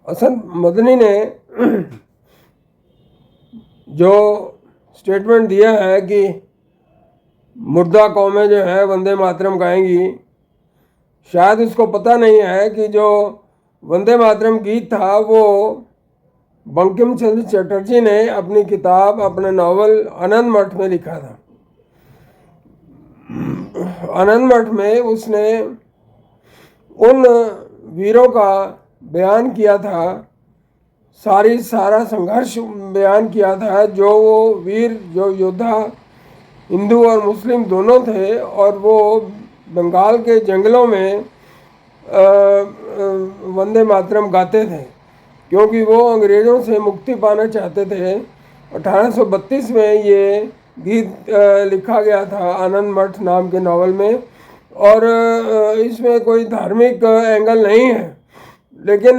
हसन मदनी ने जो स्टेटमेंट दिया है कि मुर्दा कौमें जो है वंदे मातरम गाएंगी, शायद उसको पता नहीं है कि जो वंदे मातरम गीत था वो बंकिम चंद्र चटर्जी ने अपनी किताब, अपने नावल आनंद मठ में लिखा था। आनंद मठ में उसने उन वीरों का बयान किया था, सारा संघर्ष बयान किया था, जो वो वीर, जो योद्धा हिंदू और मुस्लिम दोनों थे, और वो बंगाल के जंगलों में वंदे मातरम गाते थे, क्योंकि वो अंग्रेज़ों से मुक्ति पाना चाहते थे। 1832 में ये गीत लिखा गया था आनंद मठ नाम के नावल में, और इसमें कोई धार्मिक एंगल नहीं है। लेकिन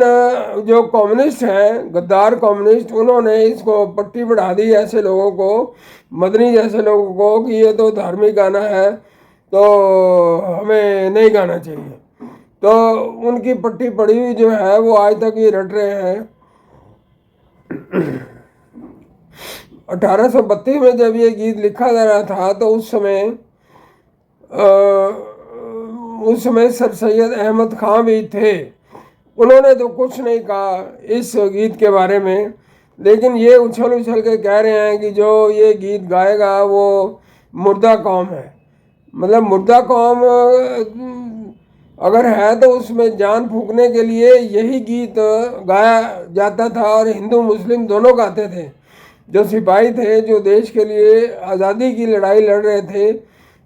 जो कम्युनिस्ट हैं, गद्दार कम्युनिस्ट, उन्होंने इसको पट्टी बढ़ा दी ऐसे लोगों को, मदनी जैसे लोगों को, कि ये तो धार्मिक गाना है तो हमें नहीं गाना चाहिए। तो उनकी पट्टी पड़ी हुई जो है वो आज तक ये रट रहे हैं। 1832 में जब ये गीत लिखा जा रहा था तो उस समय सर सैयद अहमद खां भी थे। उन्होंने तो कुछ नहीं कहा इस गीत के बारे में, लेकिन ये उछल के कह रहे हैं कि जो ये गीत गाएगा वो मुर्दा कौम है। मतलब मुर्दा कौम अगर है तो उसमें जान फूंकने के लिए यही गीत गाया जाता था, और हिंदू मुस्लिम दोनों गाते थे। जो सिपाही थे, जो देश के लिए आज़ादी की लड़ाई लड़ रहे थे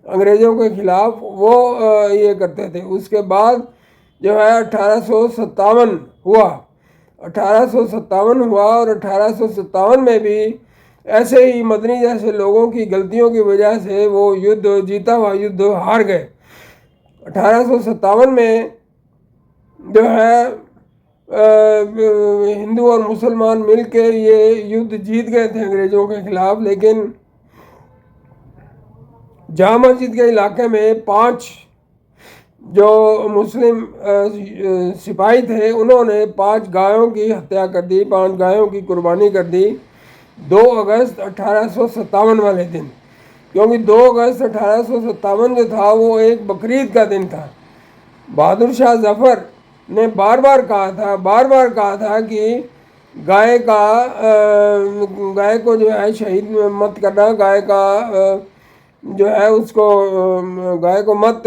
अंग्रेज़ों के खिलाफ, वो ये करते थे। उसके बाद जो है 1857 हुआ, 1857 हुआ, और 1857 में भी ऐसे ही मदनी जैसे लोगों की गलतियों की वजह से वो युद्ध, जीता हुआ युद्ध, हार गए। 1857 में जो है हिंदू और मुसलमान मिलकर ये युद्ध जीत गए थे अंग्रेज़ों के खिलाफ। लेकिन जामा मस्जिद के इलाके में 5 जो मुस्लिम सिपाही थे, उन्होंने 5 गायों की हत्या कर दी, 5 गायों की कुर्बानी कर दी 2 अगस्त 1857 वाले दिन। क्योंकि 2 अगस्त 1857 जो था वो एक बकरीद का दिन था। बहादुर शाह जफ़र ने बार बार कहा था कि गाय को जो है शहीद मत करना, गाय का जो है उसको, गाय को मत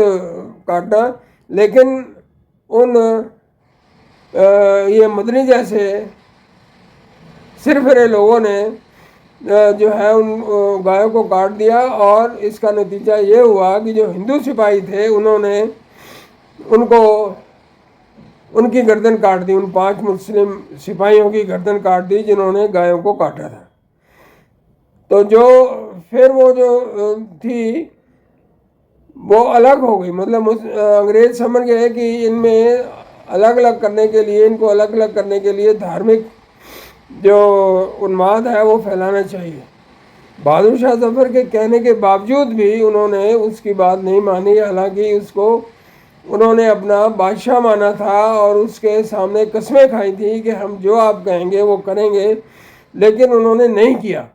काटना। लेकिन उन ये मदनी जैसे सिरफिरे लोगों ने जो है उन गायों को काट दिया, और इसका नतीजा ये हुआ कि जो हिंदू सिपाही थे उन्होंने उनकी गर्दन काट दी। उन 5 मुस्लिम सिपाहियों की गर्दन काट दी जिन्होंने गायों को काटा था। तो फिर वो जो थी वो अलग हो गई। मतलब अंग्रेज समझ गए कि इनमें अलग अलग करने के लिए, इनको अलग अलग करने के लिए धार्मिक जो उन्माद है वो फैलाना चाहिए। बहादुर शाह जफ़र के कहने के बावजूद भी उन्होंने उसकी बात नहीं मानी। हालांकि उसको उन्होंने अपना बादशाह माना था और उसके सामने कस्में खाई थी कि हम जो आप कहेंगे वो करेंगे, लेकिन उन्होंने नहीं किया।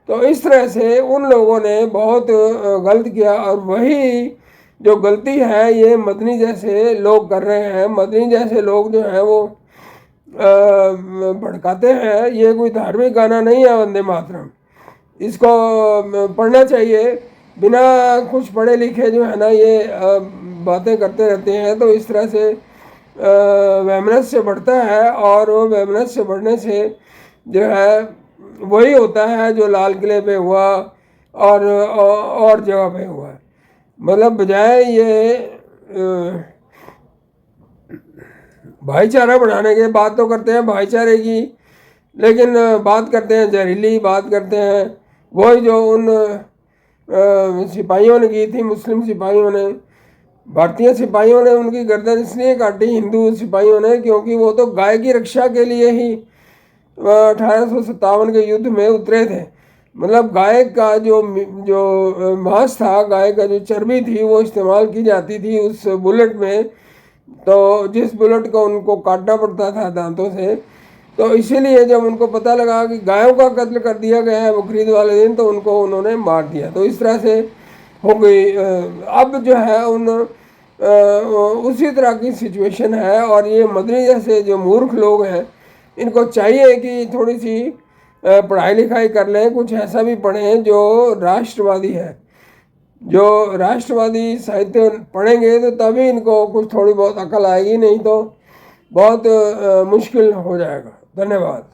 तो इस तरह से उन लोगों ने बहुत गलत किया, और वही जो गलती है ये मदनी जैसे लोग कर रहे हैं। मदनी जैसे लोग जो हैं वो भड़काते हैं। ये कोई धार्मिक गाना नहीं है वंदे मातरम, इसको पढ़ना चाहिए। बिना कुछ पढ़े लिखे जो है ना ये बातें करते रहते हैं, तो इस तरह से वैमनस्य बढ़ता है, और वो वैमनस्य बढ़ने से जो है वही होता है जो लाल किले पे हुआ और जगह पे हुआ है। मतलब बजाय ये भाईचारा बढ़ाने के, बात तो करते हैं भाईचारे की, लेकिन बात करते हैं जहरीली, बात करते हैं वही जो उन सिपाहियों ने की थी, मुस्लिम सिपाहियों ने। भारतीय सिपाहियों ने उनकी गर्दन इसलिए काटी, हिंदू सिपाहियों ने, क्योंकि वो तो गाय की रक्षा के लिए ही 1857 के युद्ध में उतरे थे। मतलब गाय का जो मांस था, गाय का जो चर्बी थी, वो इस्तेमाल की जाती थी उस बुलेट में। तो जिस बुलेट को उनको काटना पड़ता था दांतों से, तो इसीलिए जब उनको पता लगा कि गायों का कत्ल कर दिया गया है बकरीद वाले दिन, तो उनको उन्होंने मार दिया। तो इस तरह से हो गई। अब जो है उसी तरह की सिचुएशन है। और ये मदनी जैसे जो मूर्ख लोग हैं, इनको चाहिए कि थोड़ी सी पढ़ाई लिखाई कर लें, कुछ ऐसा भी पढ़ें जो राष्ट्रवादी है। जो राष्ट्रवादी साहित्य पढ़ेंगे तो तभी इनको कुछ थोड़ी बहुत अकल आएगी, नहीं तो बहुत मुश्किल हो जाएगा। धन्यवाद।